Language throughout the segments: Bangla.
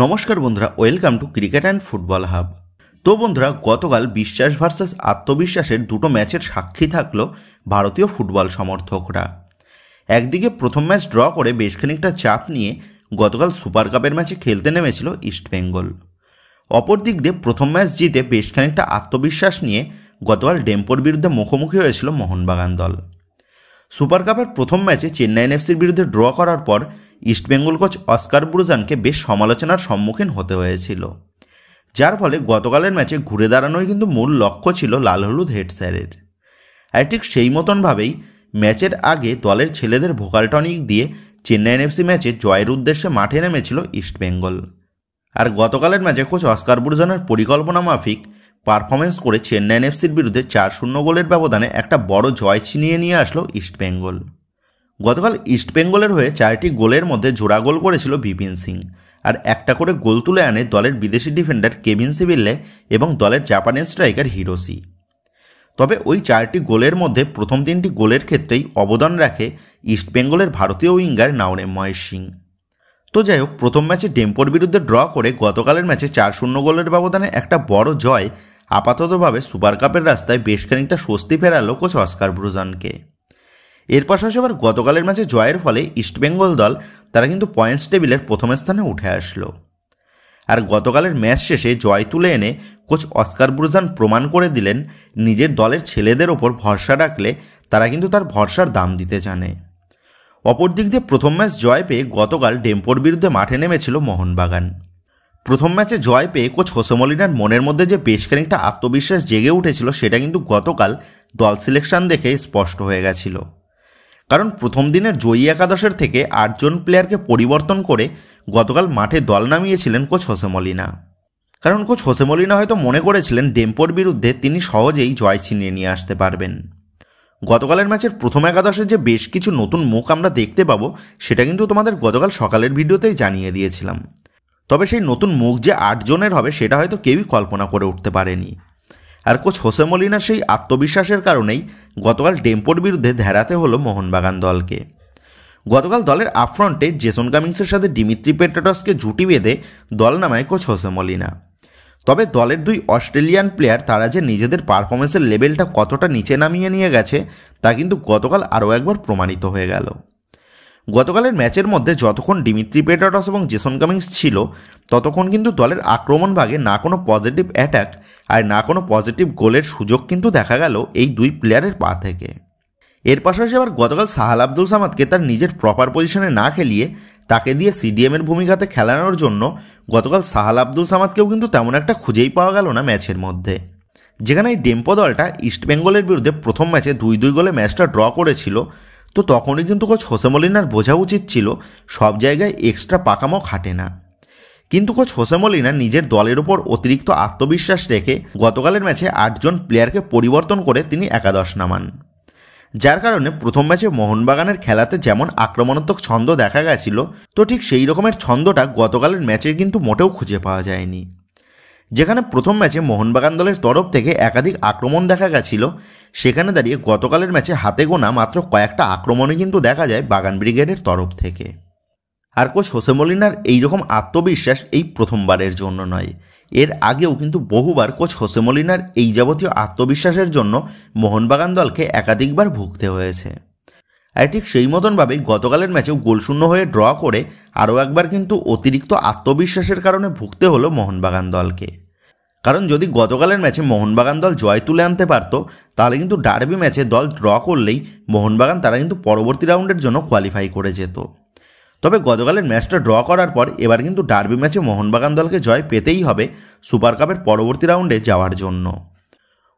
নমস্কার বন্ধুরা, welcome to cricket and football hub. তো বন্ধুরা, গতকাল বিশ্বাস ভার্সেস আত্মবিশ্বাসের দুটো ম্যাচের সাক্ষী থাকলো ভারতীয় ফুটবল সমর্থকরা। একদিকে প্রথম ম্যাচ ড্র করে বেশ খানিকটা চাপ নিয়ে গতকাল সুপার কাপের ম্যাচে খেলতে নেমেছিল ইস্টবেঙ্গল। অপর দিক দিয়ে প্রথম ম্যাচ জিতে বেশ খানিকটা আত্মবিশ্বাস নিয়ে গতকাল ডেম্পোর বিরুদ্ধে মুখোমুখি হয়েছিল মোহনবাগান দল। সুপার কাপের প্রথম ম্যাচে চেন্নাইন এফসির বিরুদ্ধে ড্র করার পর ইস্টবেঙ্গল কোচ অস্কার ব্রুজানকে বেশ সমালোচনার সম্মুখীন হতে হয়েছিল, যার ফলে গতকালের ম্যাচে ঘুরে দাঁড়ানোই কিন্তু মূল লক্ষ্য ছিল লাল হলুদ হেড স্যারের। আর ঠিক সেই মতনভাবেই ম্যাচের আগে দলের ছেলেদের ভোকাল টনিক দিয়ে চেন্নাইন এফসি ম্যাচে জয়ের উদ্দেশ্যে মাঠে নেমেছিল ইস্টবেঙ্গল। আর গতকালের ম্যাচে কোচ অস্কার ব্রুজানের পরিকল্পনা মাফিক পারফরমেন্স করে চেন্নাইন এফসির বিরুদ্ধে 4-0 গোলের ব্যবধানে একটা বড় জয় ছিনিয়ে নিয়ে আসলো ইস্টবেঙ্গল। গতকাল ইস্টবেঙ্গলের হয়ে 4টি গোলের মধ্যে জোড়া গোল করেছিল বিপিন সিং, আর একটা করে গোল তুলে আনে দলের বিদেশি ডিফেন্ডার কেভিন সিভিল্লে এবং দলের জাপানিজ স্ট্রাইকার হিরোশি। তবে ওই 4টি গোলের মধ্যে প্রথম 3টি গোলের ক্ষেত্রেই অবদান রাখে ইস্টবেঙ্গলের ভারতীয় উইঙ্গার নাওরেম মহেশ সিং। তো যাই হোক, প্রথম ম্যাচে ডেম্পোর বিরুদ্ধে ড্র করে গতকালের ম্যাচে 4-0 গোলের ব্যবধানে একটা বড় জয় আপাততভাবে সুপার কাপের রাস্তায় বেশ খানিকটা স্বস্তি ফেরালো কোচ অস্কার ব্রুজানকে। এর পাশাপাশি আবার গতকালের ম্যাচে জয়ের ফলে ইস্টবেঙ্গল দল তারা কিন্তু পয়েন্টস টেবিলের প্রথম স্থানে উঠে আসলো। আর গতকালের ম্যাচ শেষে জয় তুলে এনে কোচ অস্কার ব্রুজান প্রমাণ করে দিলেন নিজের দলের ছেলেদের ওপর ভরসা রাখলে তারা কিন্তু তার ভরসার দাম দিতে জানে। অপর দিক দিয়ে প্রথম ম্যাচ জয় পেয়ে গতকাল ডেম্পোর বিরুদ্ধে মাঠে নেমেছিল মোহনবাগান। প্রথম ম্যাচে জয় পেয়ে কোচ হোসে মলিনার মনের মধ্যে যে বেশ খানিকটা আত্মবিশ্বাস জেগে উঠেছিল সেটা কিন্তু গতকাল দল সিলেকশন দেখে স্পষ্ট হয়ে গেছিল। কারণ প্রথম দিনের জয়ী একাদশের থেকে 8 জন প্লেয়ারকে পরিবর্তন করে গতকাল মাঠে দল নামিয়েছিলেন কোচ হোসে মলিনা। কারণ কোচ হোসে মলিনা হয়তো মনে করেছিলেন ডেম্পোর বিরুদ্ধে তিনি সহজেই জয় ছিনিয়ে নিয়ে আসতে পারবেন। গতকালের ম্যাচের প্রথম একাদশে যে বেশ কিছু নতুন মুখ আমরা দেখতে পাবো সেটা কিন্তু তোমাদের গতকাল সকালের ভিডিওতেই জানিয়ে দিয়েছিলাম। তবে সেই নতুন মুখ যে 8 জনের হবে সেটা হয়তো কেউই কল্পনা করে উঠতে পারেনি। আর কোচ হোসে মলিনার সেই আত্মবিশ্বাসের কারণেই গতকাল ডেম্পোর বিরুদ্ধে ধেরাতে হলো মোহনবাগান দলকে। গতকাল দলের আপফ্রন্টে জেসন কামিংসের সাথে ডিমিত্রি পেট্রাটসকে জুটি বেঁধে দল নামায় কোচ হোসে মলিনা। তবে দলের 2 অস্ট্রেলিয়ান প্লেয়ার তারা যে নিজেদের পারফরমেন্সের লেভেলটা কতটা নিচে নামিয়ে নিয়ে গেছে তা কিন্তু গতকাল আরও একবার প্রমাণিত হয়ে গেল। গতকালের ম্যাচের মধ্যে যতক্ষণ ডিমিত্রি পেট্রাটস এবং জেসন কামিংস ছিল ততক্ষণ কিন্তু দলের আক্রমণ ভাগে না কোনো পজিটিভ অ্যাটাক আর না কোনো পজিটিভ গোলের সুযোগ কিন্তু দেখা গেল এই 2 প্লেয়ারের পা থেকে। এর পাশাপাশি আবার গতকাল সাহাল আব্দুল সামাদকে তার নিজের প্রপার পজিশনে না খেলিয়ে তাকে দিয়ে সিডিএমের ভূমিকাতে খেলানোর জন্য গতকাল সাহাল আব্দুল সামাদকেও কিন্তু তেমন একটা খুঁজেই পাওয়া গেল না ম্যাচের মধ্যে। যেখানে এই ডেম্পো দলটা ইস্টবেঙ্গলের বিরুদ্ধে প্রথম ম্যাচে 2-2 গোলে ম্যাচটা ড্র করেছিল, তো তখনই কিন্তু কোচ হোসে মলিনার বোঝা উচিত ছিল সব জায়গায় এক্সট্রা পাকামো খাটে না। কিন্তু কোচ হোসে মলিনা নিজের দলের ওপর অতিরিক্ত আত্মবিশ্বাস রেখে গতকালের ম্যাচে 8 জন প্লেয়ারকে পরিবর্তন করে তিনি একাদশ নামান, যার কারণে প্রথম ম্যাচে মোহনবাগানের খেলাতে যেমন আক্রমণাত্মক ছন্দ দেখা গেছিল, তো ঠিক সেই রকমের ছন্দটা গতকালের ম্যাচে কিন্তু মোটেও খুঁজে পাওয়া যায়নি। যেখানে প্রথম ম্যাচে মোহনবাগান দলের তরফ থেকে একাধিক আক্রমণ দেখা গেছিল, সেখানে দাঁড়িয়ে গতকালের ম্যাচে হাতে গোনা মাত্র কয়েকটা আক্রমণই কিন্তু দেখা যায় বাগান ব্রিগেডের তরফ থেকে। আর কোচ হোসে মলিনার এইরকম আত্মবিশ্বাস এই প্রথমবারের জন্য নয়, এর আগেও কিন্তু বহুবার কোচ হোসে মলিনার এই যাবতীয় আত্মবিশ্বাসের জন্য মোহনবাগান দলকে একাধিকবার ভুগতে হয়েছে। আর ঠিক সেই মতনভাবেই গতকালের ম্যাচেও গোলশূন্য হয়ে ড্র করে আরও একবার কিন্তু অতিরিক্ত আত্মবিশ্বাসের কারণে ভুগতে হলো মোহনবাগান দলকে। কারণ যদি গতকালের ম্যাচে মোহনবাগান দল জয় তুলে আনতে পারত তাহলে কিন্তু ডার্বি ম্যাচে দল ড্র করলেই মোহনবাগান তারা কিন্তু পরবর্তী রাউন্ডের জন্য কোয়ালিফাই করে যেত। তবে গতকালের ম্যাচটা ড্র করার পর এবার কিন্তু ডার্বি ম্যাচে মোহনবাগান দলকে জয় পেতেই হবে সুপার কাপের পরবর্তী রাউন্ডে যাওয়ার জন্য।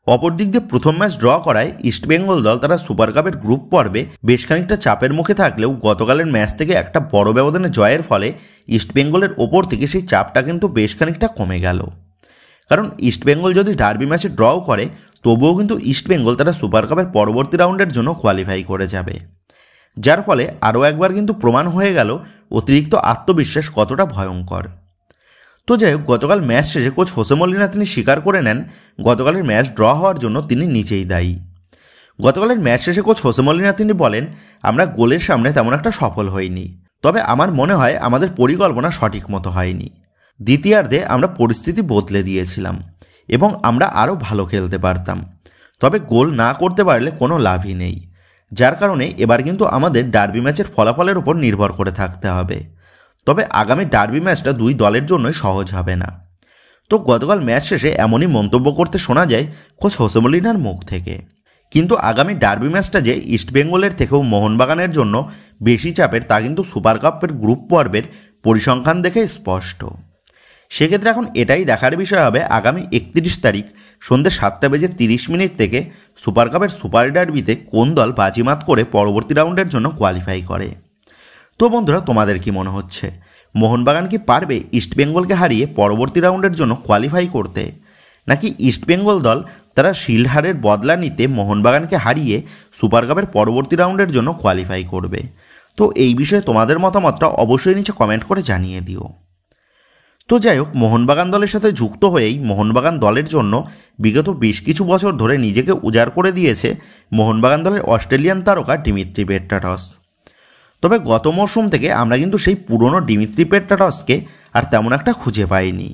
অপর দিক দিয়ে প্রথম ম্যাচ ড্র করায় ইস্টবেঙ্গল দল তারা সুপার কাপের গ্রুপ পর্বে বেশ খানিকটা চাপের মুখে থাকলেও গতকালের ম্যাচ থেকে একটা বড় ব্যবধানে জয়ের ফলে ইস্টবেঙ্গলের ওপর থেকে সেই চাপটা কিন্তু বেশ খানিকটা কমে গেল। কারণ ইস্টবেঙ্গল যদি ডার্বি ম্যাচে ড্রও করে তবুও কিন্তু ইস্টবেঙ্গল তারা সুপার কাপের পরবর্তী রাউন্ডের জন্য কোয়ালিফাই করে যাবে, যার ফলে আরও একবার কিন্তু প্রমাণ হয়ে গেল অতিরিক্ত আত্মবিশ্বাস কতটা ভয়ঙ্কর। তো যাই হোক, গতকাল ম্যাচ শেষে কোচ হোসে মলিনা তিনি স্বীকার করে নেন গতকালের ম্যাচ ড্র হওয়ার জন্য তিনি নিজেই দায়ী। গতকালের ম্যাচ শেষে কোচ হোসে মলিনা তিনি বলেন, আমরা গোলের সামনে তেমন একটা সফল হইনি, তবে আমার মনে হয় আমাদের পরিকল্পনা সঠিক মতো হয়নি। দ্বিতীয়ার্ধে আমরা পরিস্থিতি বদলে দিয়েছিলাম এবং আমরা আরও ভালো খেলতে পারতাম, তবে গোল না করতে পারলে কোনো লাভই নেই। যার কারণে এবার কিন্তু আমাদের ডার্বি ম্যাচের ফলাফলের উপর নির্ভর করে থাকতে হবে। তবে আগামী ডার্বি ম্যাচটা দুই দলের জন্যই সহজ হবে না। তো গতকাল ম্যাচ শেষে এমনই মন্তব্য করতে শোনা যায় কোচ হোসে মলিনার মুখ থেকে। কিন্তু আগামী ডার্বি ম্যাচটা যে ইস্টবেঙ্গলের থেকেও মোহনবাগানের জন্য বেশি চাপের তা কিন্তু সুপার কাপের গ্রুপ পর্বের পরিসংখ্যান দেখে স্পষ্ট। সেক্ষেত্রে এখন এটাই দেখার বিষয় হবে আগামী 31 তারিখ সন্ধ্যে 7:30 থেকে সুপার কাপের সুপার ডার্বিতে কোন দল বাজিমাত করে পরবর্তী রাউন্ডের জন্য কোয়ালিফাই করে। তো বন্ধুরা, তোমাদের কি মনে হচ্ছে মোহনবাগান কি পারবে ইস্টবেঙ্গলকে হারিয়ে পরবর্তী রাউন্ডের জন্য কোয়ালিফাই করতে, নাকি ইস্টবেঙ্গল দল তারা শিল্ড হারের বদলা নিতে মোহনবাগানকে হারিয়ে সুপার কাপের পরবর্তী রাউন্ডের জন্য কোয়ালিফাই করবে? তো এই বিষয়ে তোমাদের মতামতটা অবশ্যই নিচে কমেন্ট করে জানিয়ে দিও। তো যাই হোক, মোহনবাগান দলের সাথে যুক্ত হয়েই মোহনবাগান দলের জন্য বিগত বেশ কিছু বছর ধরে নিজেকে উজাড় করে দিয়েছে মোহনবাগান দলের অস্ট্রেলিয়ান তারকা ডিমিত্রি পেট্রাটস। তবে গত মরশুম থেকে আমরা কিন্তু সেই পুরনো ডিমিত্রি পেট্রাটসকে আর তেমন একটা খুঁজে পাইনি।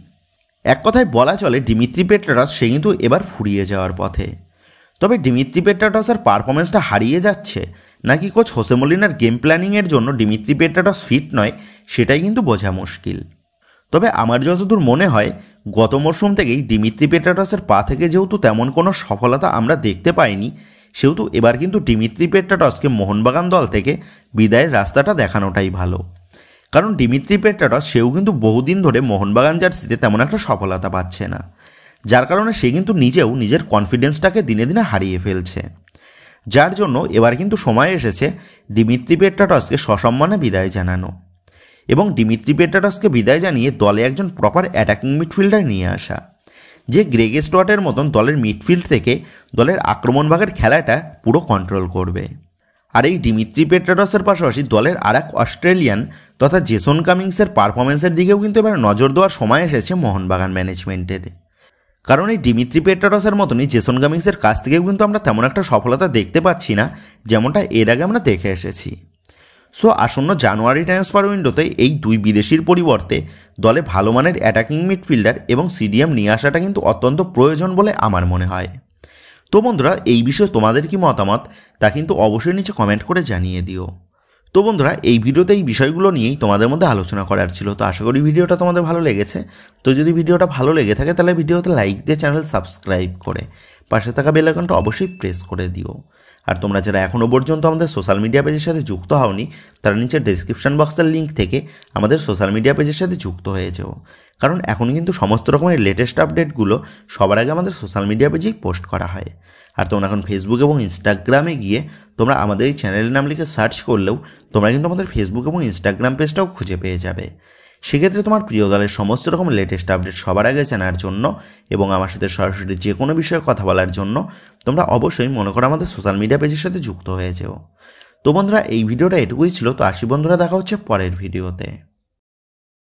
এক কথায় বলা চলে ডিমিত্রি পেট্রাটস সে কিন্তু এবার ফুরিয়ে যাওয়ার পথে। তবে ডিমিত্রি পেট্রাটসের পারফরমেন্সটা হারিয়ে যাচ্ছে, নাকি কোচ হোসে মলিনার গেম প্ল্যানিংয়ের জন্য ডিমিত্রি পেট্রাটস ফিট নয়, সেটাই কিন্তু বোঝা মুশকিল। তবে আমার যতদূর মনে হয় গত মরশুম থেকেই ডিমিত্রি পেট্রাটসের পা থেকে যেহেতু তেমন কোনো সফলতা আমরা দেখতে পাইনি, সেহেতু এবার কিন্তু ডিমিত্রি পেট্রাটসকে মোহনবাগান দল থেকে বিদায়ের রাস্তাটা দেখানোটাই ভালো। কারণ ডিমিত্রি পেট্রাটস সেও কিন্তু বহুদিন ধরে মোহনবাগান জার্সিতে তেমন একটা সফলতা পাচ্ছে না, যার কারণে সে কিন্তু নিজেও নিজের কনফিডেন্সটাকে দিনে দিনে হারিয়ে ফেলছে। যার জন্য এবার কিন্তু সময় এসেছে ডিমিত্রি পেট্রাটসকে সসম্মানে বিদায় জানানো এবং ডিমিত্রি পেট্রাটসকে বিদায় জানিয়ে দলে একজন প্রপার অ্যাটাকিং মিডফিল্ডার নিয়ে আসা, যে গ্রেগ স্টুয়ার্টের মতন দলের মিডফিল্ড থেকে দলের আক্রমণভাগের খেলাটা পুরো কন্ট্রোল করবে। আর এই ডিমিত্রি পেট্রাটসের পাশাপাশি দলের আর এক অস্ট্রেলিয়ান তথা জেসন কামিংসের পারফরমেন্সের দিকেও কিন্তু এবার নজর দেওয়ার সময় এসেছে মোহনবাগান ম্যানেজমেন্টের। কারণ এই ডিমিত্রি পেট্রাটসের মতনই জেসন কামিংসের কাছ থেকেও কিন্তু আমরা তেমন একটা সফলতা দেখতে পাচ্ছি না, যেমনটা এর আগে আমরা দেখে এসেছি। সো আসন্ন জানুয়ারি ট্রান্সফার উইন্ডোতে এই দুই বিদেশির পরিবর্তে দলে ভালো মানের অ্যাটাকিং মিডফিল্ডার এবং সিডিএম নিয়ে আসাটা কিন্তু অত্যন্ত প্রয়োজন বলে আমার মনে হয়। তো বন্ধুরা, এই বিষয়ে তোমাদের কি মতামত তা কিন্তু অবশ্যই নিচে কমেন্ট করে জানিয়ে দিও। তো বন্ধুরা, এই ভিডিওতে এই বিষয়গুলো নিয়েই তোমাদের মধ্যে আলোচনা করার ছিল। তো আশা করি ভিডিওটা তোমাদের ভালো লেগেছে। তো যদি ভিডিওটা ভালো লেগে থাকে তাহলে ভিডিওতে লাইক দিয়ে চ্যানেল সাবস্ক্রাইব করে পাশে থাকা বেল আইকনটা অবশ্যই প্রেস করে দিও। আর তোমরা যারা এখনও পর্যন্ত আমাদের সোশ্যাল মিডিয়া পেজের সাথে যুক্ত হওনি তারা নিচে ডেসক্রিপশন বক্সের লিঙ্ক থেকে আমাদের সোশ্যাল মিডিয়া পেজের সাথে যুক্ত হয়ে যাও, কারণ এখন কিন্তু সমস্ত রকমের লেটেস্ট আপডেটগুলো সবার আগে আমাদের সোশ্যাল মিডিয়া পেজেই পোস্ট করা হয়। আর তোমরা এখন ফেসবুক এবং ইনস্টাগ্রামে গিয়ে তোমরা আমাদের এই চ্যানেলের নাম লিখে সার্চ করলেও তোমরা কিন্তু আমাদের ফেসবুক এবং ইনস্টাগ্রাম পেজটাও খুঁজে পেয়ে যাবে। সেক্ষেত্রে তোমার প্রিয় দলের সমস্ত রকম লেটেস্ট আপডেট সবার আগে জানার জন্য এবং আমার সাথে সরাসরি যে কোনো বিষয়ে কথা বলার জন্য তোমরা অবশ্যই মনে করো আমাদের সোশ্যাল মিডিয়া পেজের সাথে যুক্ত হয়ে যেও। তো বন্ধুরা, এই ভিডিওটা এটুকুই ছিল। তো আসি বন্ধুরা, দেখা হচ্ছে পরের ভিডিওতে।